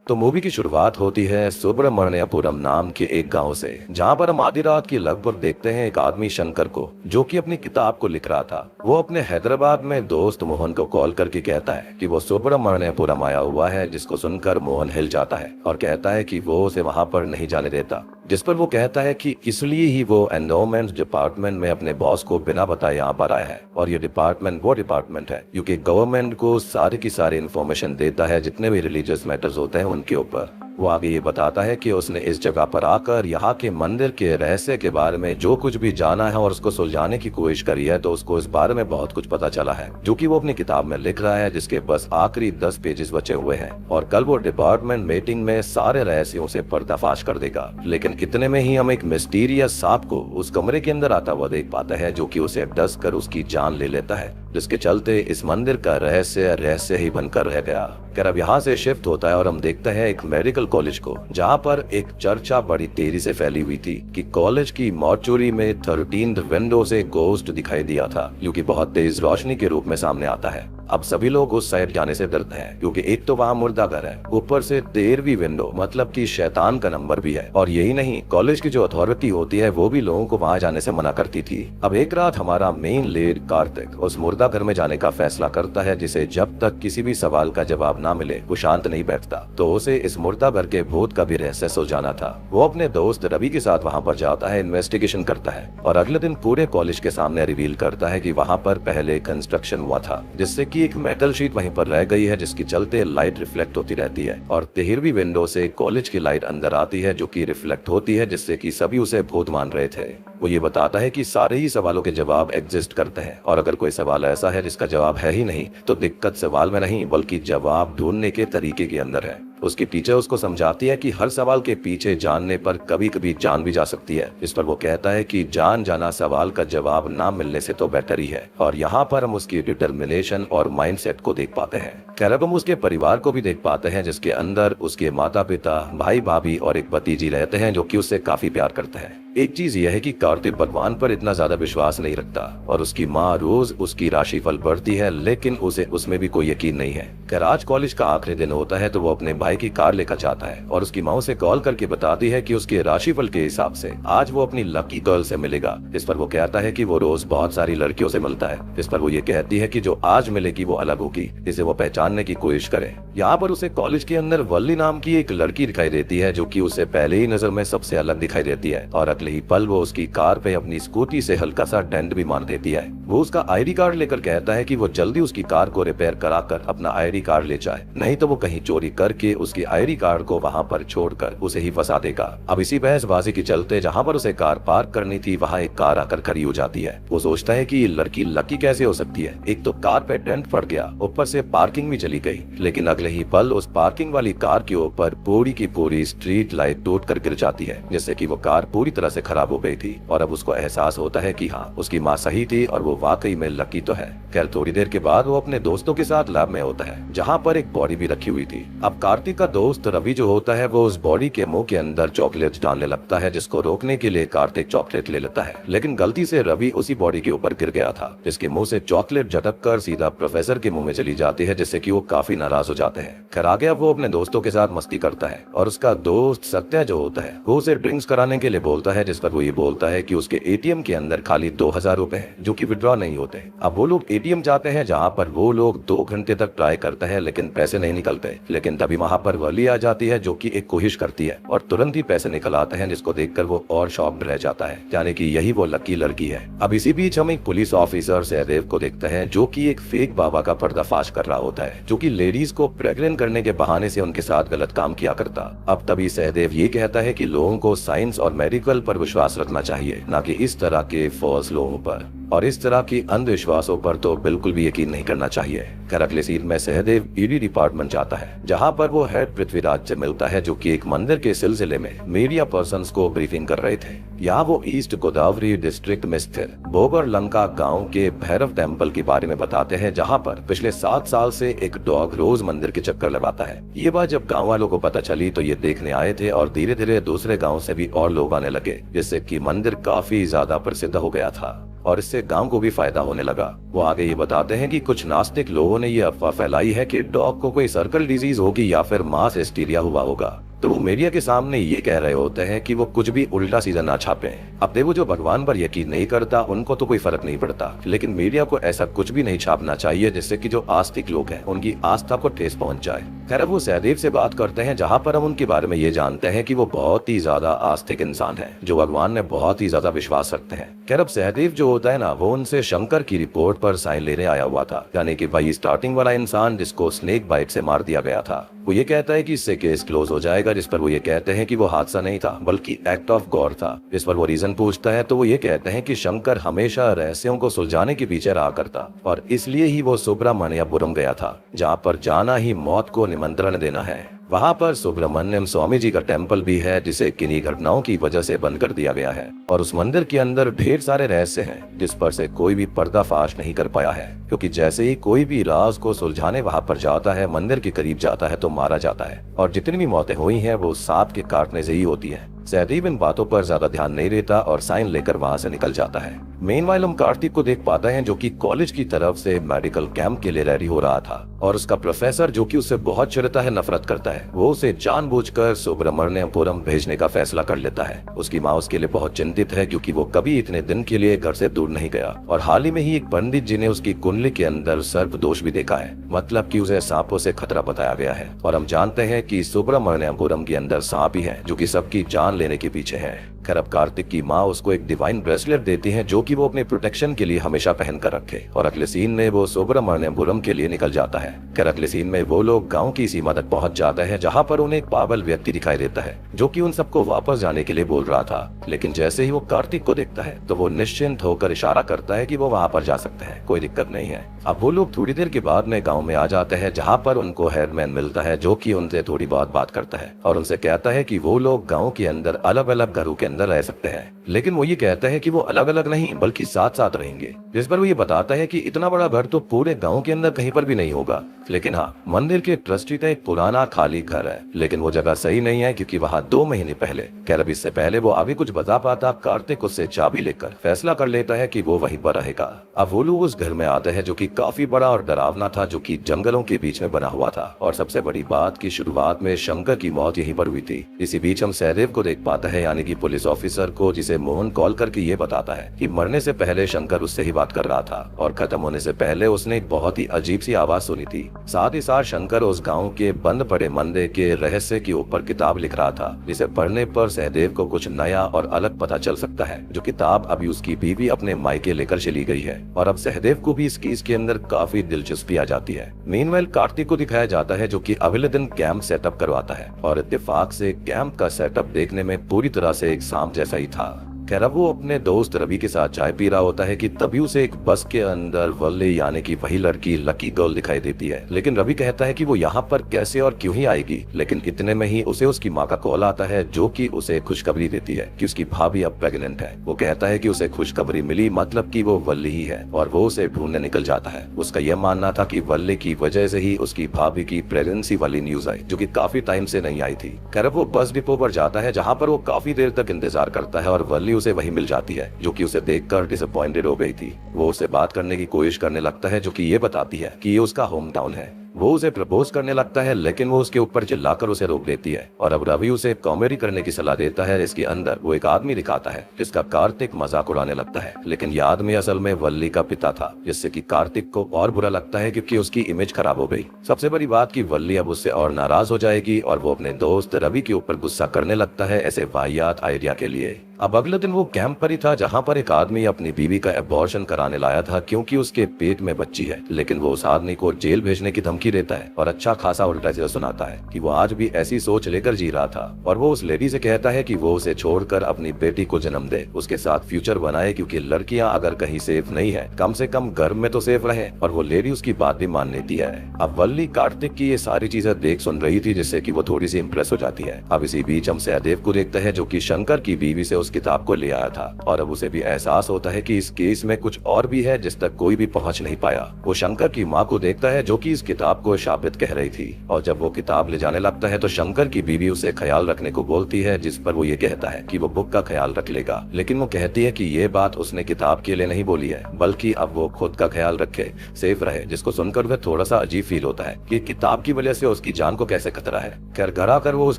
तो मूवी की शुरुआत होती है सुब्रमण्यपुरम नाम के एक गांव से, जहां पर हम आधी रात की लगभग देखते हैं एक आदमी शंकर को, जो कि अपनी किताब को लिख रहा था। वो अपने हैदराबाद में दोस्त मोहन को कॉल करके कहता है कि वो सुब्रमण्यपुरम आया हुआ है, जिसको सुनकर मोहन हिल जाता है और कहता है कि वो उसे वहां पर नहीं जाने देता। जिस पर वो कहता है कि इसलिए ही वो एंडोमेंट डिपार्टमेंट में अपने बॉस को बिना बताए यहाँ पर आया है, और ये डिपार्टमेंट वो डिपार्टमेंट है क्योंकि गवर्नमेंट को सारी की सारी इन्फॉर्मेशन देता है जितने भी रिलीजियस मैटर्स होते हैं उनके ऊपर। वो आगे ये बताता है कि उसने इस जगह पर आकर यहाँ के मंदिर के रहस्य के बारे में जो कुछ भी जाना है और उसको सुलझाने की कोशिश करी है, तो उसको इस बारे में बहुत कुछ पता चला है, जो कि वो अपनी किताब में लिख रहा है, जिसके बस आखिरी 10 पेजेस बचे हुए हैं। और कल वो डिपार्टमेंट मीटिंग में सारे रहस्यों से पर्दाफाश कर देगा। लेकिन इतने में ही हम एक मिस्टीरियस सांप को उस कमरे के अंदर आता हुआ देख पाता है, जो कि उसे डस कर उसकी जान ले लेता है, जिसके चलते इस मंदिर का रहस्य ही बनकर रह गया। खैर अब यहाँ से शिफ्ट होता है और हम देखते हैं एक मेडिकल कॉलेज को, जहाँ पर एक चर्चा बड़ी तेजी से फैली हुई थी कि कॉलेज की मॉर्चुरी में 13th विंडो से गोस्ट दिखाई दिया था, जो कि बहुत तेज रोशनी के रूप में सामने आता है। अब सभी लोग उस साइड जाने से डरते हैं क्योंकि एक तो वहाँ मुर्दा घर है, ऊपर से 13वीं विंडो मतलब कि शैतान का नंबर भी है। और यही नहीं, कॉलेज की जो अथॉरिटी होती है वो भी लोगों को वहाँ जाने से मना करती थी। अब एक रात हमारा मेन लीड कार्तिक उस मुर्दा घर में जाने का फैसला करता है, जिसे जब तक किसी भी सवाल का जवाब ना मिले वो शांत नहीं बैठता। तो उसे इस मुर्दा घर के भूत का भी रहस्य सुलझाना था। वो अपने दोस्त रवि के साथ वहाँ पर जाता है, इन्वेस्टिगेशन करता है और अगले दिन पूरे कॉलेज के सामने रिवील करता है कि वहाँ पर पहले कंस्ट्रक्शन हुआ था, जिससे कि एक मेटल शीट वहीं पर रह गई है, जिसकी चलते लाइट रिफ्लेक्ट होती रहती है और 13वीं विंडो से कॉलेज की लाइट अंदर आती है, जो कि रिफ्लेक्ट होती है, जिससे कि सभी उसे भूत मान रहे थे। वो ये बताता है कि सारे ही सवालों के जवाब एग्जिस्ट करते हैं और अगर कोई सवाल ऐसा है जिसका जवाब है ही नहीं, तो दिक्कत सवाल में नहीं बल्कि जवाब ढूंढने के तरीके के अंदर है। उसकी टीचर उसको समझाती है कि हर सवाल के पीछे जानने पर कभी कभी जान भी जा सकती है। इस पर वो कहता है कि जान जाना सवाल का जवाब ना मिलने से तो बेटर ही है। और यहाँ पर हम उसकी डिटर्मिनेशन और माइंडसेट को देख पाते हैं। खैर अब हम उसके परिवार को भी देख पाते हैं, जिसके अंदर उसके माता पिता, भाई भाभी और एक भतीजी रहते हैं, जो कि उससे काफी प्यार करते हैं। एक चीज यह है कि कार्तिक भगवान पर इतना ज्यादा विश्वास नहीं रखता और उसकी माँ रोज उसकी राशिफल पढ़ती है, लेकिन उसे उसमें भी कोई यकीन नहीं है। खैर आज कॉलेज का आखिरी दिन होता है तो वो अपने भाई की कार लेकर जाता है और उसकी माँ उसे कॉल करके बताती है कि उसके राशिफल के हिसाब से आज वो अपनी लकी गर्ल से मिलेगा। इस पर वो कहता है कि वो रोज बहुत सारी लड़कियों से मिलता है। इस पर वो ये कहती है कि जो आज मिलेगी वो अलग होगी, जिसे वो पहचानने की कोशिश करे। यहाँ पर उसे कॉलेज के अंदर वल्ली नाम की एक लड़की दिखाई देती है, जो कि उसे पहले ही नजर में सबसे अलग दिखाई देती है और अगले ही पल वो उसकी कार पे अपनी स्कूटी से हल्का सा डेंट भी मार देती है। वो उसका आईडी कार्ड लेकर कहता है कि वो जल्दी उसकी कार को रिपेयर कराकर अपना आईडी कार्ड ले जाए, नहीं तो वो कहीं चोरी करके उसकी आईडी कार्ड को वहाँ पर छोड़कर उसे ही फंसा देगा। अब इसी बहसबाजी के चलते जहाँ पर उसे कार पार्क करनी थी वहाँ एक कार आकर खड़ी हो जाती है। वो सोचता है कि ये लड़की लकी कैसे हो सकती है, एक तो कार पे डेंट पड़ गया, ऊपर से पार्किंग भी चली गई। लेकिन अगले ही पल उस पार्किंग वाली कार के ऊपर पूरी की पूरी स्ट्रीट लाइट टूट कर गिर जाती है, जिससे कि वो कार पूरी तरह से खराब हो गई थी। और अब उसको एहसास होता है कि हाँ, उसकी माँ सही थी और वो वाकई में लकी तो है। खैर थोड़ी देर के बाद वो अपने दोस्तों के साथ लैब में होता है, जहाँ पर एक बॉडी भी रखी हुई थी। अब कार्तिक का दोस्त रवि जो होता है वो उस बॉडी के मुंह के अंदर चॉकलेट डालने लगता है, जिसको रोकने के लिए कार्तिक चॉकलेट ले लेता है। लेकिन गलती से रवि उसी बॉडी के ऊपर गिर गया था, जिसके मुंह से चॉकलेट झटक कर सीधा प्रोफेसर के मुंह में चली जाती है, जिससे कि वो काफी नाराज हो जाते हैं। खैर आगे अब वो अपने दोस्तों के साथ मस्ती करता है और उसका दोस्त सत्या जो होता है वो उसे ड्रिंक्स कराने के लिए बोलता है, जिस पर वो ये बोलता है कि उसके एटीएम के अंदर खाली 2000 रुपए हैं, जो कि विड्रॉ नहीं होते। अब वो लोग एटीएम जाते हैं, जहाँ पर वो लोग 2 घंटे तक ट्राई करते हैं लेकिन पैसे नहीं निकलते। लेकिन तभी वहाँ पर वली आ जाती है, जो कि एक कोशिश करती है और तुरंत ही पैसे निकल आते हैं, जिसको देखकर वो और शॉक्ड रह जाता है, यानी कि यही वो लकी लड़की है। अब इसी बीच हम एक पुलिस ऑफिसर सहदेव को देखते हैं, जो कि एक फेक बाबा का पर्दाफाश कर रहा होता है, जो कि लेडीज को प्रेग्नेंट करने के बहाने से उनके साथ गलत काम किया करता। अब तभी सहदेव ये कहता है कि लोगों को साइंस और मेडिकल पर विश्वास रखना चाहिए, न कि इस तरह के फॉल्स लोगों पर, और इस तरह की अंधविश्वासों पर तो बिल्कुल भी यकीन नहीं करना चाहिए। खैर अगले सीन में सहदेव ईडी डिपार्टमेंट जाता है, जहां पर वो हेड पृथ्वीराज से मिलता है, जो कि एक मंदिर के सिलसिले में मीडिया पर्संस को ब्रीफिंग कर रहे थे। यहाँ वो ईस्ट गोदावरी डिस्ट्रिक्ट में स्थित बोगर लंका गाँव के भैरव टेम्पल के बारे में बताते हैं, जहाँ पर पिछले 7 साल से एक डॉग रोज मंदिर के चक्कर लगाता है। ये बात जब गाँव वालों को पता चली तो ये देखने आए थे और धीरे धीरे दूसरे गाँव से भी और लोग आने लगे, जिससे कि मंदिर काफी ज्यादा प्रसिद्ध हो गया था। और इससे गांव को भी फायदा होने लगा। वो आगे ये बताते हैं कि कुछ नास्तिक लोगों ने ये अफवाह फैलाई है कि डॉग को कोई सर्कल डिजीज होगी या फिर मास हिस्टीरिया हुआ होगा, तो वो मीडिया के सामने ये कह रहे होते हैं कि वो कुछ भी उल्टा सीधा ना छापे। अब देखो, जो भगवान पर यकीन नहीं करता उनको तो कोई फर्क नहीं पड़ता, लेकिन मीडिया को ऐसा कुछ भी नहीं छापना चाहिए जिससे कि जो आस्तिक लोग हैं उनकी आस्था को ठेस पहुंच जाए। खैर, अब वो सहदेव से बात करते हैं, जहाँ पर हम उनके बारे में ये जानते हैं कि वो बहुत ही ज्यादा आस्तिक इंसान है, जो भगवान में बहुत ही ज्यादा विश्वास रखते हैं। खैर, अब सहदेव जो होता है ना, वो उनसे शंकर की रिपोर्ट पर साइन लेने आया हुआ था, यानी कि भाई स्टार्टिंग वाला इंसान जिसको स्नेक बाइट से मार दिया गया था। वो ये कहता है कि इससे केस क्लोज हो जाएगा, जिस पर वो ये कहते हैं कि वो हादसा नहीं था बल्कि एक्ट ऑफ गॉड था। इस पर वो रीजन पूछता है तो वो ये कहते हैं कि शंकर हमेशा रहस्यों को सुलझाने के पीछे रहा करता और इसलिए ही वो सुब्रमण्यपुरम गया था, जहाँ पर जाना ही मौत को निमंत्रण देना है। वहाँ पर सुब्रमण्यम स्वामी जी का टेम्पल भी है, जिसे किन्हीं घटनाओं की वजह से बंद कर दिया गया है और उस मंदिर के अंदर ढेर सारे रहस्य हैं जिस पर से कोई भी पर्दाफाश नहीं कर पाया है, क्योंकि जैसे ही कोई भी राज को सुलझाने वहाँ पर जाता है, मंदिर के करीब जाता है तो मारा जाता है और जितनी भी मौतें हुई हैं वो सांप के काटने से ही होती है। सहदेव इन बातों पर ज्यादा ध्यान नहीं देता और साइन लेकर वहाँ से निकल जाता है। मेनवाइल हम कार्तिक को देख पाते हैं, जो कि कॉलेज की तरफ से मेडिकल कैंप के लिए रेडी हो रहा था और उसका प्रोफेसर, जो कि उससे बहुत चिढ़ता है, नफरत करता है, वो उसे जानबूझकर सुब्रमण्यपुरम भेजने का फैसला कर लेता है। उसकी माँ उसके लिए बहुत चिंतित है, क्योंकि वो कभी इतने दिन के लिए घर से दूर नहीं गया और हाल ही में ही एक पंडित जी ने उसकी कुंडली के अंदर सर्प दोष भी देखा है, मतलब कि उसे सांपों से खतरा बताया गया है। और हम जानते हैं कि सुब्रमण्यपुरम के अंदर सांप ही है जो कि सबकी जान लेने के पीछे है। खैर, अब कार्तिक की माँ उसको एक डिवाइन ब्रेसलेट देती है जो कि वो अपने प्रोटेक्शन के लिए हमेशा पहन कर रखे और अगले सीन में वो सुब्रमण्यपुरम के लिए निकल जाता है। खैर, अगले सीन में वो लोग गांव की सीमा तक पहुंच जाते हैं, जहां पर उन्हें एक पागल व्यक्ति दिखाई देता है जो कि उन सबको वापस जाने के लिए बोल रहा था, लेकिन जैसे ही वो कार्तिक को देखता है तो वो निश्चिंत होकर इशारा करता है कि वो वहां पर जा सकते हैं, कोई दिक्कत नहीं है। अब वो लोग थोड़ी देर के बाद में गाँव में आ जाते हैं, जहाँ पर उनको हेयरमैन मिलता है जो की उनसे थोड़ी बहुत बात करता है और उनसे कहता है कि वो लोग गाँव के अंदर अलग अलग घरों के अंदर रह सकते हैं, लेकिन वो ये कहता है कि वो अलग अलग नहीं बल्कि साथ साथ रहेंगे। जिस पर वो ये बताता है कि इतना बड़ा घर तो पूरे गांव के अंदर कहीं पर भी नहीं होगा, लेकिन हाँ, मंदिर के ट्रस्टी का एक पुराना खाली घर है, लेकिन वो जगह सही नहीं है क्योंकि वहाँ 2 महीने पहले, खैर अब इससे पहले वो अभी कुछ बता पाता, कार्तिक उससे चाबी लेकर फैसला कर लेता है कि वो वहीं पर रहेगा। अब वो लोग उस घर में आते हैं जो कि काफी बड़ा और डरावना था, जो कि जंगलों के बीच में बना हुआ था और सबसे बड़ी बात की शुरुआत में शंकर की मौत यहीं पर हुई थी। इसी बीच हम सहदेव को देख पाते हैं, यानी कि पुलिस ऑफिसर को, जिसे मोहन कॉल करके ये बताता है कि मरने से पहले शंकर उससे ही बात कर रहा था और खत्म होने से पहले उसने एक बहुत ही अजीब सी आवाज सुनी थी। साथ ही साथ शंकर उस गांव के बंद पड़े मंदिर के रहस्य के ऊपर किताब लिख रहा था, जिसे पढ़ने पर सहदेव को कुछ नया और अलग पता चल सकता है। जो किताब अभी उसकी बीवी अपने मायके लेकर चली गई है और अब सहदेव को भी इस केस के अंदर काफी दिलचस्पी आ जाती है। मीनवाइल कार्तिक को दिखाया जाता है जो कि अगले दिन कैंप सेटअप करवाता है और इत्तेफाक से कैंप का सेटअप देखने में पूरी तरह से एक सांप जैसा ही था। खैर, अब वो अपने दोस्त रवि के साथ चाय पी रहा होता है कि तभी उसे एक बस के अंदर वल्ली, यानी कि वही लड़की लकी गर्ल दिखाई देती है, लेकिन रवि कहता है कि वो यहाँ पर कैसे और क्यों ही आएगी। लेकिन इतने में ही उसे उसकी माँ का कॉल आता है जो कि उसे खुशखबरी देती है कि उसकी भाभी अब प्रेग्नेंट है। वो कहता है कि उसे खुशखबरी मिली, मतलब कि वो वल्ली ही है और वो उसे ढूंढने निकल जाता है। उसका यह मानना था कि वल्ली की वजह से ही उसकी भाभी की प्रेगनेंसी वाली न्यूज आई, जो कि काफी टाइम से नहीं आई थी। खैर, वो बस डिपो पर जाता है जहाँ पर वो काफी देर तक इंतजार करता है और वल्ली उसे वही मिल जाती है, जो कि उसे देखकर डिसअपॉइंटेड हो गई थी। वो उससे बात करने की कोशिश करने लगता है, जो कि ये बताती है कि ये उसका होम टाउन है। वो उसे प्रपोज करने लगता है, लेकिन वो उसके ऊपर चिल्लाकर उसे रोक देती है और अब रवि उसे कॉमेडी करने की सलाह देता है। इसके अंदर वो एक आदमी दिखाता है जिसका कार्तिक मजाक उड़ाने लगता है, लेकिन यह आदमी असल में वल्ली का पिता था, जिससे कि कार्तिक को और बुरा लगता है क्योंकि उसकी इमेज खराब हो गई। सबसे बड़ी बात की वल्ली अब उससे और नाराज हो जाएगी और वो अपने दोस्त रवि के ऊपर गुस्सा करने लगता है ऐसे वाहियात आइडिया के लिए। अब अगले दिन वो कैंप पर ही था जहाँ पर एक आदमी अपनी बीवी का एबॉर्शन कराने लाया था क्योंकि उसके पेट में बच्ची है, लेकिन वो उस आदमी को जेल भेजने की धमकी देता है और अच्छा खासा उल्टा सीधा सुनाता है कि वो आज भी ऐसी सोच लेकर जी रहा था और वो उस लेडी से कहता है कि वो उसे छोड़कर अपनी बेटी को जन्म दे, उसके साथ फ्यूचर बनाए, क्योंकि लड़कियां अगर कहीं सेफ नहीं है कम से कम घर में तो सेफ रहे। और वो लेडी उसकी बात भी मान लेती है। अब वल्ली कार्तिक की ये सारी चीजें देख सुन रही थी, जिससे कि वो थोड़ी सी इम्प्रेस हो जाती है। अब इसी बीच हम सहदेव को देखते हैं जो कि शंकर की बीवी से उस किताब को ले आया था और अब उसे भी एहसास होता है कि इस केस में कुछ और भी है जिस तक कोई भी पहुंच नहीं पाया। वो शंकर की माँ को देखता है जो कि इस किताब को शापित कह रही थी और जब वो किताब ले जाने लगता है तो शंकर की बीवी उसे ख्याल रखने को बोलती है, जिस पर वो ये कहता है कि वो बुक का ख्याल रख लेगा। लेकिन वो कहती है कि ये बात उसने किताब के लिए नहीं बोली है बल्कि अब वो खुद का ख्याल रखे, सेफ रहे, जिसको सुनकर वह थोड़ा सा अजीब फील होता है कि किताब की वजह से उसकी जान को कैसे खतरा है। खैर घर आकर वो उस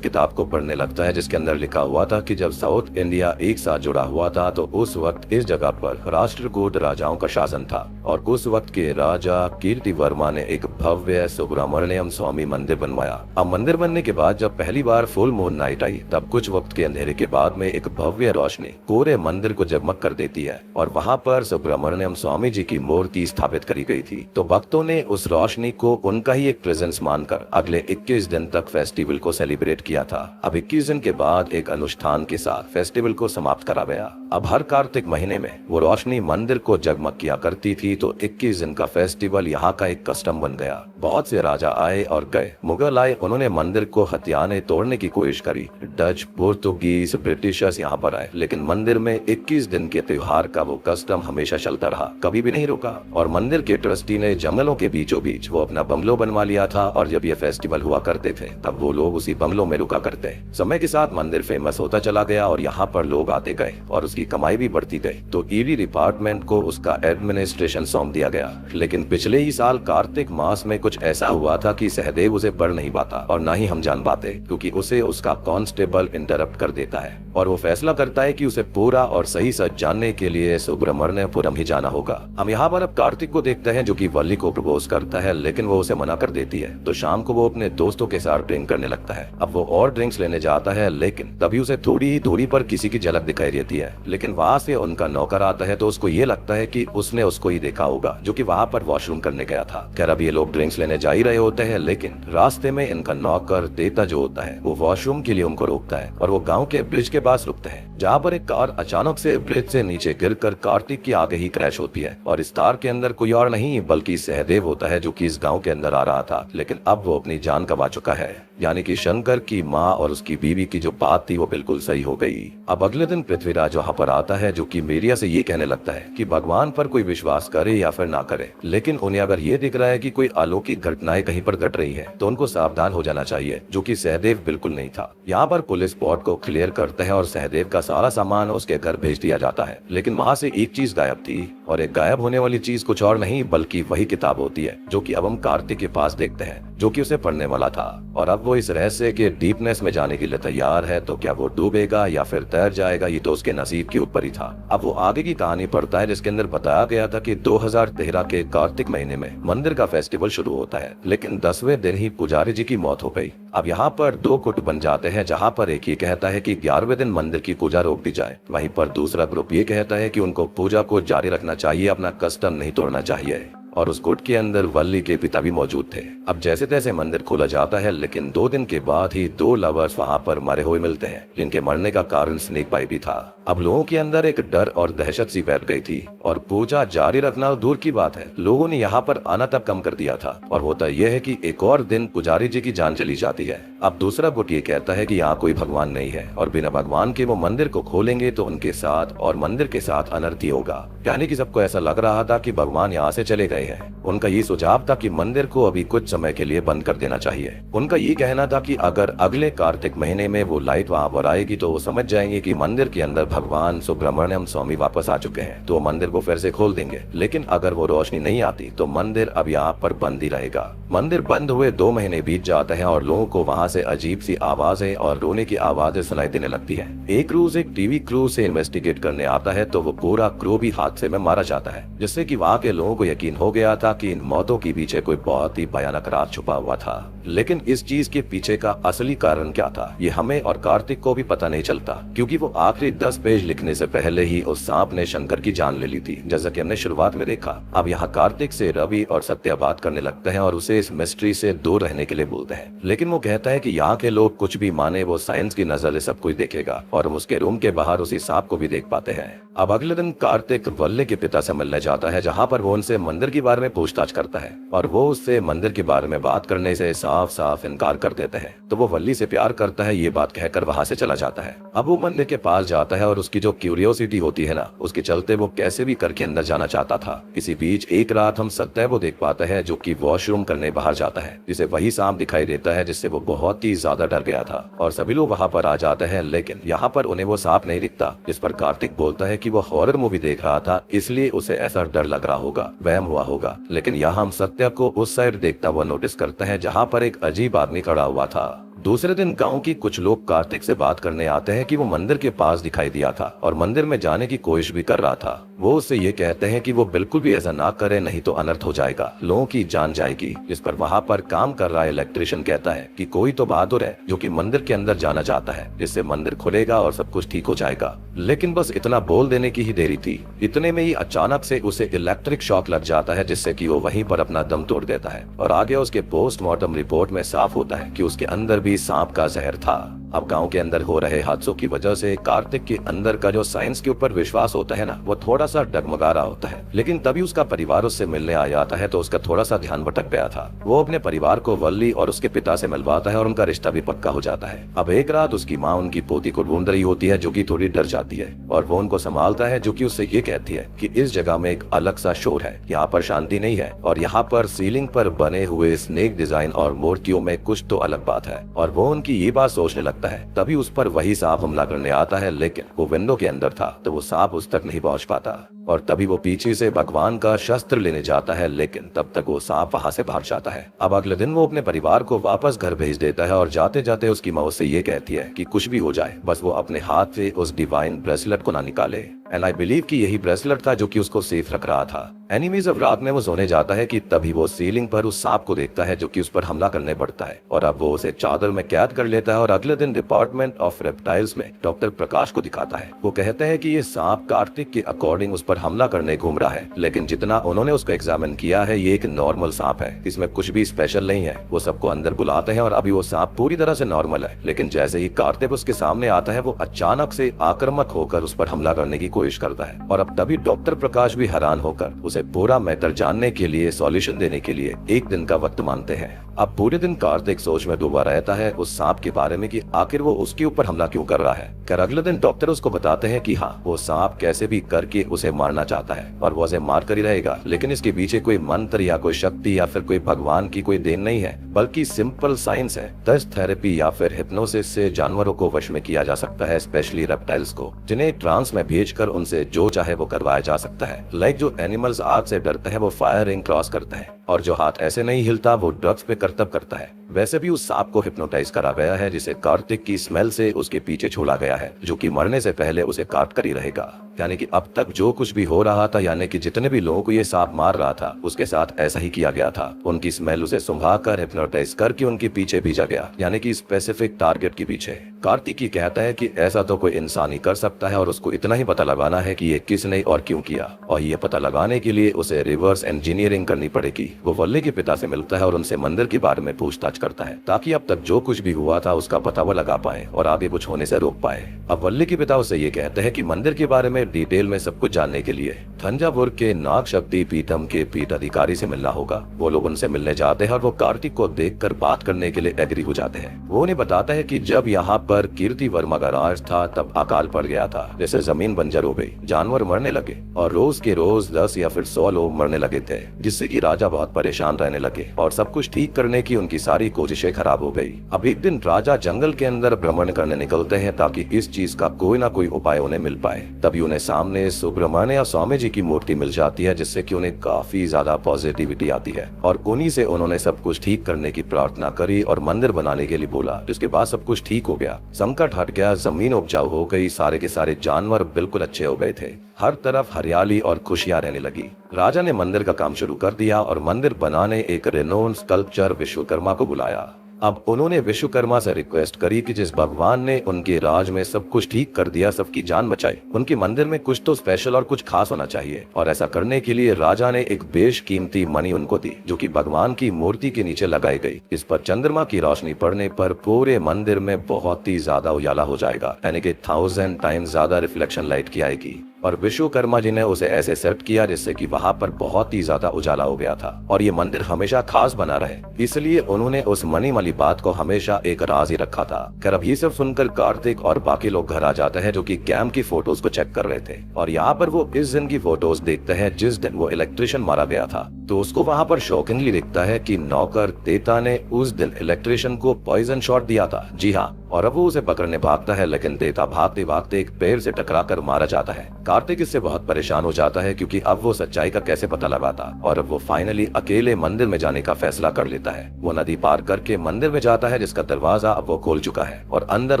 किताब को पढ़ने लगता है जिसके अंदर लिखा हुआ था कि जब साउथ इंडिया एक साथ जुड़ा हुआ था तो उस वक्त इस जगह पर राष्ट्रकूट राजाओं का शासन था और उस वक्त के राजा कीर्ति वर्मा ने एक भव्य सुब्रमण्यम स्वामी मंदिर बनवाया। अब मंदिर बनने के बाद जब पहली बार फुल मून नाइट आई तब कुछ वक्त के अंधेरे के बाद में एक भव्य रोशनी पूरे मंदिर को जगमग कर देती है और वहाँ पर सुब्रमण्यम स्वामी जी की मूर्ति स्थापित करी गई थी। तो भक्तों ने उस रोशनी को उनका ही एक प्रेजेंस मानकर अगले 21 दिन तक फेस्टिवल को सेलिब्रेट किया था। अब 21 दिन के बाद एक अनुष्ठान के साथ फेस्टिवल को समाप्त करा गया। अब हर कार्तिक महीने में वो रोशनी मंदिर को जगमग किया करती थी तो 21 दिन का फेस्टिवल यहाँ का एक कस्टम बन गया। बहुत से राजा आए और गए, मुगल आए, उन्होंने मंदिर को हथियाने तोड़ने की कोशिश करी, डच, पोर्तुगीज, ब्रिटिशर्स यहाँ पर आए, लेकिन मंदिर में 21 दिन के त्योहार का वो कस्टम हमेशा चलता रहा, कभी भी नहीं रुका। और मंदिर के ट्रस्टी ने जंगलों के बीचों बीच वो अपना बंगलो बनवा लिया था और जब ये फेस्टिवल हुआ करते थे तब वो लोग उसी बंगलों में रुका करते। समय के साथ मंदिर फेमस होता चला गया और यहाँ पर लोग आते गए और उसकी कमाई भी बढ़ती गई तो ईडी डिपार्टमेंट को उसका एडमिनिस्ट्रेशन सौंप दिया गया। लेकिन पिछले ही साल कार्तिक मास में कुछ ऐसा हुआ था कि सहदेव उसे पढ़ नहीं पाता और ना ही हम जान पाते क्योंकि उसे उसका कांस्टेबल इंटरप्ट कर देता है और वो फैसला करता है कि उसे पूरा और सही सच जानने के लिए सुब्रमण्यपुरम ही जाना होगा। हम यहाँ पर अब कार्तिक को देखते हैं जो कि वल्ली को प्रपोज करता है लेकिन वो उसे मना कर देती है। तो शाम को वो अपने दोस्तों के साथ ड्रिंक करने लगता है। अब वो और ड्रिंक्स लेने जाता है लेकिन तभी उसे थोड़ी ही दूरी पर किसी की झलक दिखाई देती है, लेकिन वहाँ से उनका नौकर आता है तो उसको ये लगता है कि उसने उसको ही देखा होगा जो कि वहाँ पर वॉशरूम करने गया था। खैर अब ये लोग ड्रिंक्स लेने जा ही रहे होते हैं लेकिन रास्ते में इनका नौकर देता जो होता है वो वॉशरूम के लिए उनको रोकता है और वो गाँव के ब्रिज के पास रुकते हैं जहाँ पर एक कार अचानक से ब्रिज से नीचे गिरकर कार्तिक की आगे ही क्रैश होती है और इस कार के अंदर कोई और नहीं बल्कि सहदेव होता है जो कि इस गांव के अंदर आ रहा था, लेकिन अब वो अपनी जान गंवा चुका है। यानी कि शंकर की माँ और उसकी बीवी की जो बात थी वो बिल्कुल सही हो गई। अब अगले दिन पृथ्वीराज वहाँ पर आता है जो कि मीडिया से ये कहने लगता है कि भगवान पर कोई विश्वास करे या फिर ना करे, लेकिन उन्हें अगर ये दिख रहा है कि कोई अलौकिक घटनाएं कहीं पर घट रही है तो उनको सावधान हो जाना चाहिए, जो कि सहदेव बिल्कुल नहीं था। यहाँ पर पुलिस स्पॉट को क्लियर करता है और सहदेव का सारा सामान उसके घर भेज दिया जाता है, लेकिन वहाँ से एक चीज गायब थी और एक गायब होने वाली चीज कुछ और नहीं बल्कि वही किताब होती है जो कि अब हम कार्तिक के पास देखते हैं जो कि उसे पढ़ने वाला था। और अब वो इस रहस्य के डीपनेस में जाने के लिए तैयार है, तो क्या वो डूबेगा या फिर तैर जाएगा ये तो उसके नसीब के ऊपर ही था। अब वो आगे की कहानी पढ़ता है जिसके अंदर बताया गया था कि 2013 के कार्तिक महीने में मंदिर का फेस्टिवल शुरू होता है, लेकिन 10वें दिन ही पुजारी जी की मौत हो गई। अब यहाँ पर दो गुट बन जाते हैं, जहाँ पर एक ये कहता है कि 11वें दिन मंदिर की पूजा रोक दी जाए, वहीं पर दूसरा ग्रुप ये कहता है कि उनको पूजा को जारी रखना चाहिए, अपना कस्टम नहीं तोड़ना चाहिए। और उस गुट के अंदर वल्ली के पिता भी मौजूद थे। अब जैसे तैसे मंदिर खोला जाता है, लेकिन 2 दिन के बाद ही 2 लवर्स वहाँ पर मरे हुए मिलते हैं, जिनके मरने का कारण स्नेक बाइट भी था। अब लोगों के अंदर एक डर और दहशत सी बैठ गई थी और पूजा जारी रखना दूर की बात है, लोगों ने यहाँ पर आना तक कम कर दिया था। और होता यह है कि एक और दिन पुजारी जी की जान चली जाती है। अब दूसरा गुट ये कहता है कि यहाँ कोई भगवान नहीं है और बिना भगवान के वो मंदिर को खोलेंगे तो उनके साथ और मंदिर के साथ अनर्थ ही होगा। यानी कि सबको ऐसा लग रहा था कि भगवान यहाँ से चले गए हैं। उनका ये सुझाव था कि मंदिर को अभी कुछ समय के लिए बंद कर देना चाहिए। उनका ये कहना था कि अगर अगले कार्तिक महीने में वो लाइट वहाँ पर आएगी तो वो समझ जाएंगे कि मंदिर के अंदर भगवान सुब्रमण्यम स्वामी वापस आ चुके हैं, तो वो मंदिर को फिर से खोल देंगे। लेकिन अगर वो रोशनी नहीं आती तो मंदिर अब यहाँ पर बंद ही रहेगा। मंदिर बंद हुए 2 महीने बीत जाते हैं और लोगों को वहाँ से अजीब सी आवाजें और रोने की आवाजें सुनाई देने लगती है। एक क्रूज एक टीवी क्रू से इन्वेस्टिगेट करने आता है तो वो पूरा क्रू भी हादसे में मारा जाता है, जिससे कि वहाँ के लोगों को यकीन हो गया था कि इन मौतों के पीछे कोई बहुत ही भयानक राज छुपा हुआ था। लेकिन इस चीज के पीछे का असली कारण क्या था ये हमें और कार्तिक को भी पता नहीं चलता, क्योंकि वो आखिरी 10 पेज लिखने से पहले ही उस सांप ने शंकर की जान ले ली थी, जैसा कि हमने शुरुआत में देखा। अब यहाँ कार्तिक से रवि और सत्या बात करने लगते हैं और उसे इस मिस्ट्री से दूर रहने के लिए बोलते हैं, लेकिन वो कहता है कि यहाँ के लोग कुछ भी माने वो साइंस की नजर से सब कुछ देखेगा और हम उसके रूम के बाहर उसी सांप को भी देख पाते हैं। अब अगले दिन कार्तिक वल्ले के पिता से मिलने जाता है, जहाँ पर वो उनसे मंदिर की बारे में पूछताछ करता है और वो उससे मंदिर के बारे में बात करने से साफ साफ इनकार कर देते हैं। तो वो वल्ली से प्यार करता है ये बात कहकर वहाँ से चला जाता है। अब वो मंदिर के पास जाता है और उसकी जो क्यूरियोसिटी होती है ना, उसके चलते वो कैसे भी करके अंदर जाना चाहता था। इसी बीच एक रात हम सत्य वो देख पाता है जो कि वॉशरूम करने बाहर जाता है, जिसे वही सांप दिखाई देता है जिससे वो बहुत ही ज्यादा डर गया था। और सभी लोग वहाँ पर आ जाते हैं, लेकिन यहाँ पर उन्हें वो सांप नहीं दिखता। जिस पर कार्तिक बोलता है कि वो हॉरर मूवी देख रहा था, इसलिए उसे ऐसा डर लग रहा होगा, वहम हुआ होगा। लेकिन यहाँ हम सत्य को उस साइड देखता हुआ नोटिस करते हैं जहाँ पर एक अजीब आदमी खड़ा हुआ था। दूसरे दिन गांव की कुछ लोग कार्तिक से बात करने आते हैं कि वो मंदिर के पास दिखाई दिया था और मंदिर में जाने की कोशिश भी कर रहा था। वो उससे ये कहते हैं कि वो बिल्कुल भी ऐसा ना करे, नहीं तो अनर्थ हो जाएगा, लोगों की जान जाएगी। जिस पर वहाँ पर काम कर रहा इलेक्ट्रिशियन कहता है कि कोई तो बहादुर है जो कि मंदिर के अंदर जाना चाहता है, जिससे मंदिर खुलेगा और सब कुछ ठीक हो जाएगा। लेकिन बस इतना बोल देने की ही देरी थी। इतने में ही अचानक से उसे इलेक्ट्रिक शॉक लग जाता है, जिससे कि वो वहीं पर अपना दम तोड़ देता है। और आगे उसके पोस्टमार्टम रिपोर्ट में साफ होता है कि उसके अंदर भी सांप का जहर था। अब गांव के अंदर हो रहे हादसों की वजह से कार्तिक के अंदर का जो साइंस के ऊपर विश्वास होता है ना, वो थोड़ा सा डगमगा रहा होता है। लेकिन तभी उसका परिवार उससे मिलने आ जाता है तो उसका थोड़ा सा ध्यान भटक गया था। वो अपने परिवार को वल्ली और उसके पिता से मिलवाता है और उनका रिश्ता भी पक्का हो जाता है। अब एक रात उसकी माँ उनकी पोती को ढूंढ रही होती है जो कि थोड़ी डर जाती है और वो उनको संभालता है, जो कि उससे ये कहती है कि इस जगह में एक अलग सा शोर है, यहाँ पर शांति नहीं है और यहाँ पर सीलिंग पर बने हुए स्नेक डिजाइन और मूर्तियों में कुछ तो अलग बात है। और वो उनकी ये बात सोचने लगता है। तभी उस पर वही सांप हमला करने आता है, लेकिन वो विंडो के अंदर था तो वो सांप उस तक नहीं पहुंच पाता। और तभी वो पीछे से भगवान का शस्त्र लेने जाता है, लेकिन तब तक वो सांप वहां से भाग जाता है। अब अगले दिन वो अपने परिवार को वापस घर भेज देता है और जाते जाते उसकी माँ उससे ये कहती है कि कुछ भी हो जाए बस वो अपने हाथ से उस डिवाइन ब्रेसलेट को ना निकाले। एंड आई बिलीव कि यही ब्रेसलेट था जो कि उसको सेफ रख रहा था। एनीवेज अब रात में वो सोने जाता है कि तभी वो सीलिंग पर उस सांप को देखता है जो कि उस पर हमला करने पड़ता है और अब वो उसे चादर में कैद कर लेता है और अगले दिन डिपार्टमेंट ऑफ रेप्टाइल्स में डॉक्टर प्रकाश को दिखाता है। वो कहते हैं कि ये सांप कार्तिक के अकॉर्डिंग उस पर हमला करने घूम रहा है, लेकिन जितना उन्होंने उसको एग्जामिन किया है ये एक नॉर्मल सांप है, इसमें कुछ भी स्पेशल नहीं है। वो सबको अंदर बुलाते हैं और अभी वो सांप पूरी तरह से नॉर्मल है, लेकिन जैसे ही कार्तिक उसके सामने आता है वो अचानक से आक्रामक होकर उस पर हमला करने की कोशिश करता है। और अब तभी डॉक्टर प्रकाश भी हैरान होकर उसे पूरा मैटर जानने के लिए सॉल्यूशन देने के लिए एक दिन का वक्त मांगते हैं। अब पूरे दिन कार्तिक सोच में डूबा रहता है उस सांप के बारे में कि आखिर वो उसके ऊपर हमला क्यों कर रहा है। खैर अगले दिन डॉक्टर उसको बताते हैं कि हाँ, वो सांप कैसे भी करके उसे मारना चाहता है और वो उसे मार कर ही रहेगा, लेकिन इसके पीछे कोई मंत्र या कोई शक्ति या फिर कोई भगवान की कोई देन नहीं है, बल्कि सिंपल साइंस है। टच थेरेपी या फिर हिप्नोसिस से जानवरों को वश में किया जा सकता है, स्पेशली रेप्टाइल्स को, जिन्हें ट्रांस में भेजकर उनसे जो चाहे वो करवाया जा सकता है। लाइक जो एनिमल्स आग से डरते हैं वो फायर रिंग क्रॉस करते हैं और जो हाथ ऐसे नहीं हिलता वो ड्रग्स पे करतब करता है। वैसे भी उस सांप को हिप्नोटाइज करा गया है, जिसे कार्तिक की स्मेल से उसके पीछे छोड़ा गया है, जो कि मरने से पहले उसे काट कर ही रहेगा। यानी कि अब तक जो कुछ भी हो रहा था, यानी कि जितने भी लोगों को ये सांप मार रहा था उसके साथ ऐसा ही किया गया था। उनकी स्मेल उसे सुंघा कर हिप्नोटाइज करके उनके पीछे भेजा गया, यानी कि स्पेसिफिक टारगेट के पीछे। कार्तिक ही कहता है कि ऐसा तो कोई इंसान ही कर सकता है और उसको इतना ही पता लगाना है कि ये किसने और क्यों किया, और ये पता लगाने के लिए उसे रिवर्स इंजीनियरिंग करनी पड़ेगी। वो वल्ली के पिता से मिलता है और उनसे मंदिर के बारे में पूछताछ करता है, ताकि अब तक जो कुछ भी हुआ था उसका पता वो लगा पाए और आगे कुछ होने से रोक पाए। अब वल्ली के पिता उससे ये कहते हैं कि मंदिर के बारे में डिटेल में सब कुछ जानने के लिए थंजावुर के नाग शक्ति पीठम के पीठ अधिकारी से मिलना होगा। वो लोग उनसे मिलने जाते हैं और वो कार्तिक को देखकर बात करने के लिए एग्री हो जाते हैं। वो उन्हें बताता है कि जब यहाँ पर कीर्ति वर्मा का राज था तब अकाल पड़ गया था, जैसे जमीन बंजर हो गई, जानवर मरने लगे और रोज के रोज 10 या फिर 100 लोग मरने लगे थे, जिससे कि राजा बहुत परेशान रहने लगे और सब कुछ ठीक करने की उनकी सारी कोशिशें खराब हो गई। अब एक दिन राजा जंगल के अंदर भ्रमण करने निकलते हैं ताकि इस चीज का कोई ना कोई उपाय उन्हें मिल पाए। तभी उन्हें सामने सुब्रमण्य स्वामी जी की मूर्ति मिल जाती है, जिससे कि उन्हें काफी ज्यादा पॉजिटिविटी आती है और उन्हीं से उन्होंने सब कुछ ठीक करने की प्रार्थना करी और मंदिर बनाने के लिए बोला, जिसके बाद सब कुछ ठीक हो गया। संकट हट गया, जमीन उपजाऊ हो गई, सारे के सारे जानवर बिल्कुल अच्छे हो गए थे, हर तरफ हरियाली और खुशियां रहने लगी। राजा ने मंदिर का काम शुरू कर दिया और मंदिर बनाने एक रेनोन स्कल्पचर विश्वकर्मा को बुलाया। अब उन्होंने विश्वकर्मा से रिक्वेस्ट करी कि जिस भगवान ने उनके राज में सब कुछ ठीक कर दिया, सबकी जान बचाई, उनके मंदिर में कुछ तो स्पेशल और कुछ खास होना चाहिए। और ऐसा करने के लिए राजा ने एक बेशकीमती मणि उनको दी, जो कि भगवान की मूर्ति के नीचे लगाई गई। इस पर चंद्रमा की रोशनी पड़ने पर पूरे मंदिर में बहुत ही ज्यादा उजाला हो जाएगा, यानी कि 1000 टाइम्स ज्यादा रिफ्लेक्शन लाइट की आएगी। और विश्वकर्मा जी ने उसे ऐसे सेट किया जिससे कि वहाँ पर बहुत ही ज्यादा उजाला हो गया था और ये मंदिर हमेशा खास बना रहे, इसलिए उन्होंने उस मनी वाली बात को हमेशा एक राज ही रखा था। खैर अब ये सब सुनकर कार्तिक और बाकी लोग घर आ जाते हैं जो कि कैम की फोटोज को चेक कर रहे थे और यहाँ पर वो इस दिन की फोटोज देखते हैं जिस दिन वो इलेक्ट्रिशियन मारा गया था। तो उसको वहाँ पर शॉकिंगली दिखता है कि नौकर देता ने उस दिन इलेक्ट्रिशियन को पॉइजन शॉट दिया था। जी हाँ, और अब वो उसे पकड़ने भागता है लेकिन देता भागते भागते एक पेड़ से टकराकर मारा जाता है। कार्तिक इससे बहुत परेशान हो जाता है क्योंकि अब वो सच्चाई का कैसे पता लगाता और अब वो फाइनली अकेले मंदिर में जाने का फैसला कर लेता है। वो नदी पार करके मंदिर में जाता है जिसका दरवाजा अब वो खोल चुका है और अंदर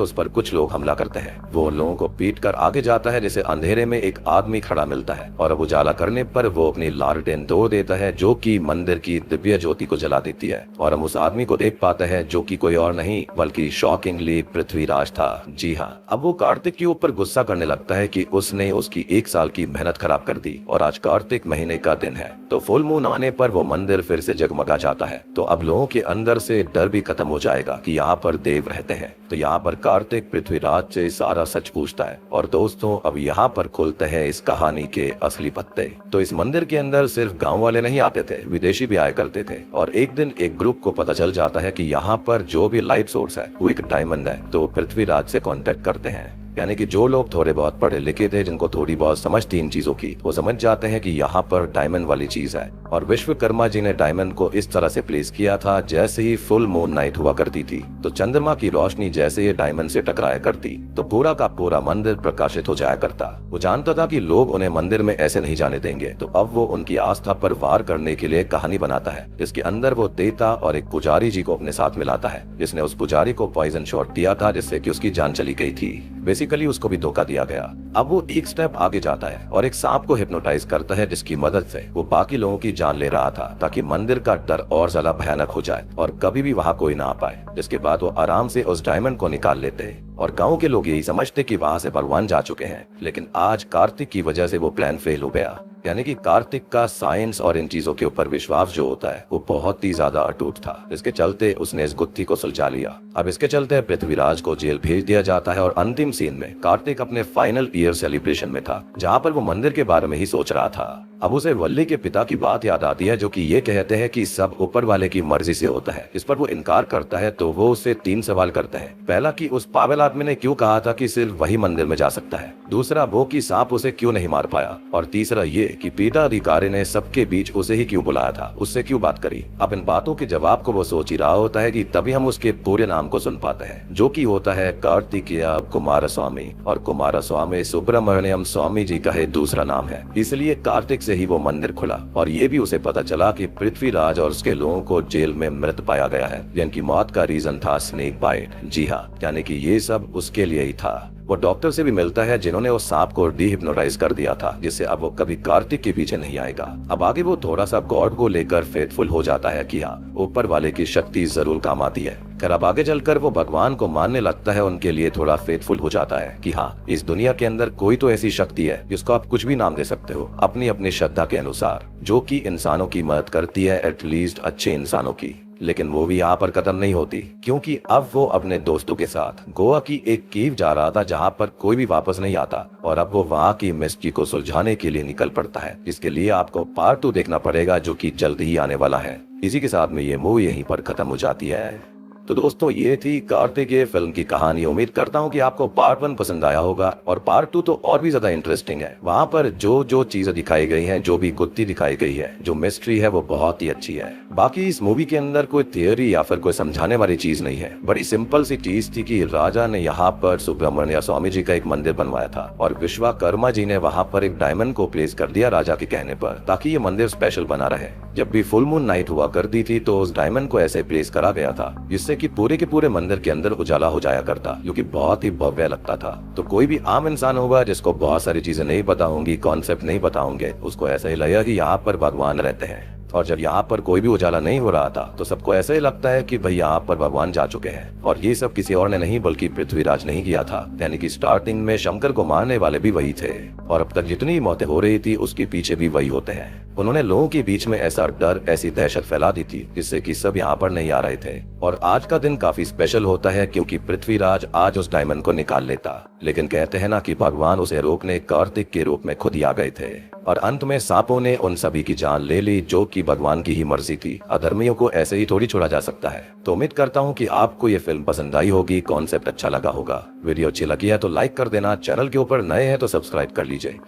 उस पर कुछ लोग हमला करते हैं। वो उन लोगों को पीट कर आगे जाता है जिसे अंधेरे में एक आदमी खड़ा मिलता है और अब उजाला करने पर वो अपनी लालटेन तोड़ देता है जो कि मंदिर की दिव्य ज्योति को जला देती है और हम उस आदमी को देख पाते हैं जो कि कोई और नहीं बल्कि शॉकिंगली पृथ्वीराज था। जी हाँ, अब वो कार्तिक के ऊपर गुस्सा करने लगता है कि उसने उसकी 1 साल की मेहनत खराब कर दी और आज कार्तिक महीने का दिन है तो फुल मून आने पर वो मंदिर फिर से जगमगा जाता है। तो अब लोगों के अंदर से डर भी खत्म हो जाएगा कि यहाँ पर देव रहते हैं। तो यहाँ पर कार्तिक पृथ्वीराज से सारा सच पूछता है और दोस्तों अब यहाँ पर खुलते हैं इस कहानी के असली पत्ते। तो इस मंदिर के अंदर सिर्फ गाँव वाले नहीं आते थे, विदेशी भी आया करते थे और एक दिन एक ग्रुप को पता चल जाता है कि यहाँ पर जो भी लाइट सोर्स है वो एक डायमंड है। तो पृथ्वीराज से कांटेक्ट करते हैं, यानी कि जो लोग थोड़े बहुत पढ़े लिखे थे जिनको थोड़ी बहुत समझ थी इन चीजों की, वो समझ जाते हैं कि यहाँ पर डायमंड वाली चीज है। और विश्वकर्मा जी ने डायमंड को इस तरह से प्लेस किया था जैसे ही फुल मून नाइट हुआ करती थी तो चंद्रमा की रोशनी जैसे ये डायमंड से टकराया करती तो पूरा का पूरा मंदिर प्रकाशित हो जाया करता। वो जानता था कि लोग उन्हें मंदिर में ऐसे नहीं जाने देंगे, तो अब वो उनकी आस्था पर वार करने के लिए कहानी बनाता है जिसके अंदर वो देता और एक पुजारी जी को अपने साथ मिलाता है जिसने उस पुजारी को पॉइजन शॉट दिया था जिससे कि उसकी जान चली गई थी। बेसिकली उसको भी धोखा दिया गया। अब वो एक स्टेप आगे जाता है और एक सांप को हिप्नोटाइज करता है जिसकी मदद से वो बाकी लोगों की जान ले रहा था ताकि मंदिर का डर और ज्यादा भयानक हो जाए और कभी भी वहाँ कोई ना आ पाए। जिसके बाद वो आराम से उस डायमंड को निकाल लेते और गांव के लोग यही समझते कि वहाँ से भगवान जा चुके हैं। लेकिन आज कार्तिक की वजह से वो प्लान फेल हो गया, यानी कि कार्तिक का साइंस और इन चीजों के ऊपर विश्वास जो होता है वो बहुत ही ज्यादा अटूट था। इसके चलते उसने इस गुत्थी को सुलझा लिया। अब इसके चलते पृथ्वीराज को जेल भेज दिया जाता है और अंतिम सीन में कार्तिक अपने फाइनल ईयर सेलिब्रेशन में था जहाँ पर वो मंदिर के बारे में ही सोच रहा था। अब उसे वल्ली के पिता की बात याद आती है जो कि ये कहते हैं कि सब ऊपर वाले की मर्जी से होता है। इस पर वो इनकार करता है तो वो उससे 3 सवाल करता है। पहला कि उस पागल आदमी ने क्यों कहा था कि सिर्फ वही मंदिर में जा सकता है, दूसरा वो कि सांप उसे क्यों नहीं मार पाया और तीसरा ये कि पीटा अधिकारी ने सबके बीच उसे ही क्यों बुलाया था, उससे क्यों बात करी। अब इन बातों के जवाब को वो सोच ही रहा होता है कि तभी हम उसके पूरे नाम को सुन पाते हैं जो कि होता है कार्तिकेय कुमारस्वामी और कुमारस्वामी सुब्रमण्यम स्वामी जी का है दूसरा नाम है। इसलिए कार्तिक से ही वो मंदिर खुला और ये भी उसे पता चला कि पृथ्वीराज और उसके लोगों को जेल में मृत पाया गया है जिनकी मौत का रीजन था स्नेक बाइट। जी हाँ, यानी कि ये सब उसके लिए ही था। वो डॉक्टर से भी मिलता है जिन्होंने उस सांप को डिहिप्नोटाइज कर दिया था जिससे अब वो कभी कार्तिक के पीछे नहीं आएगा। अब आगे वो थोड़ा सा गॉड को लेकर फेथफुल हो जाता है कि हाँ, ऊपर वाले की शक्ति जरूर काम आती है। खैर अब आगे चलकर वो भगवान को मानने लगता है, उनके लिए थोड़ा फेथफुल हो जाता है कि हाँ, इस दुनिया के अंदर कोई तो ऐसी शक्ति है जिसको आप कुछ भी नाम दे सकते हो अपनी अपनी श्रद्धा के अनुसार, जो कि इंसानों की मदद करती है, एटलीस्ट अच्छे इंसानों की। लेकिन वो भी यहाँ पर खत्म नहीं होती क्योंकि अब वो अपने दोस्तों के साथ गोवा की एक कीव जा रहा था जहाँ पर कोई भी वापस नहीं आता और अब वो वहाँ की मिस्ट्री को सुलझाने के लिए निकल पड़ता है, जिसके लिए आपको पार्ट 2 देखना पड़ेगा जो कि जल्द ही आने वाला है। इसी के साथ में ये मूवी यहीं पर खत्म हो जाती है। तो दोस्तों ये थी कार्तिकेय फिल्म की कहानी। उम्मीद करता हूँ कि आपको पार्ट 1 पसंद आया होगा और पार्ट 2 तो और भी ज्यादा इंटरेस्टिंग है। वहाँ पर जो जो चीजें दिखाई गई हैं, जो भी गुत्थी दिखाई गई है, जो मिस्ट्री है वो बहुत ही अच्छी है। बाकी इस मूवी के अंदर कोई थियोरी या फिर कोई समझाने वाली चीज नहीं है, बड़ी सिंपल सी चीज थी कि राजा ने यहाँ पर सुब्रमण्य स्वामी जी का एक मंदिर बनवाया था और विश्वकर्मा जी ने वहाँ पर एक डायमंड को प्लेस कर दिया राजा के कहने पर ताकि ये मंदिर स्पेशल बना रहे। जब भी फुल मून नाइट हुआ करती थी तो उस डायमंड को ऐसे प्लेस करा गया था जिससे कि पूरे के पूरे मंदिर के अंदर उजाला हो जाया करता, जो कि बहुत ही भव्य लगता था। तो कोई भी आम इंसान होगा जिसको बहुत सारी चीजें नहीं पता होंगी, कॉन्सेप्ट नहीं पता होंगे, उसको ऐसा ही लगेगा कि यहाँ पर भगवान रहते हैं। और जब यहाँ पर कोई भी उजाला नहीं हो रहा था तो सबको ऐसा ही लगता है कि भाई यहाँ पर भगवान जा चुके हैं। और ये सब किसी और ने नहीं बल्कि पृथ्वीराज ने ही किया था, यानी कि स्टार्टिंग में शंकर को मारने वाले भी वही थे और अब तक जितनी मौतें हो रही थी उसके पीछे भी वही होते हैं। उन्होंने लोगों के बीच में ऐसा डर, ऐसी दहशत फैला दी थी जिससे कि सब यहाँ पर नहीं आ रहे थे। और आज का दिन काफी स्पेशल होता है क्योंकि पृथ्वीराज आज उस डायमंड को निकाल लेता, लेकिन कहते हैं ना कि भगवान उसे रोकने कार्तिक के रूप में खुद ही आ गए थे और अंत में सांपों ने उन सभी की जान ले ली, जो कि भगवान की ही मर्जी थी। अधर्मियों को ऐसे ही थोड़ी छोड़ा जा सकता है। तो उम्मीद करता हूँ कि आपको ये फिल्म पसंद आई होगी, कॉन्सेप्ट अच्छा लगा होगा। वीडियो अच्छी लगी है तो लाइक कर देना, चैनल के ऊपर नए हैं तो सब्सक्राइब कर लीजिए।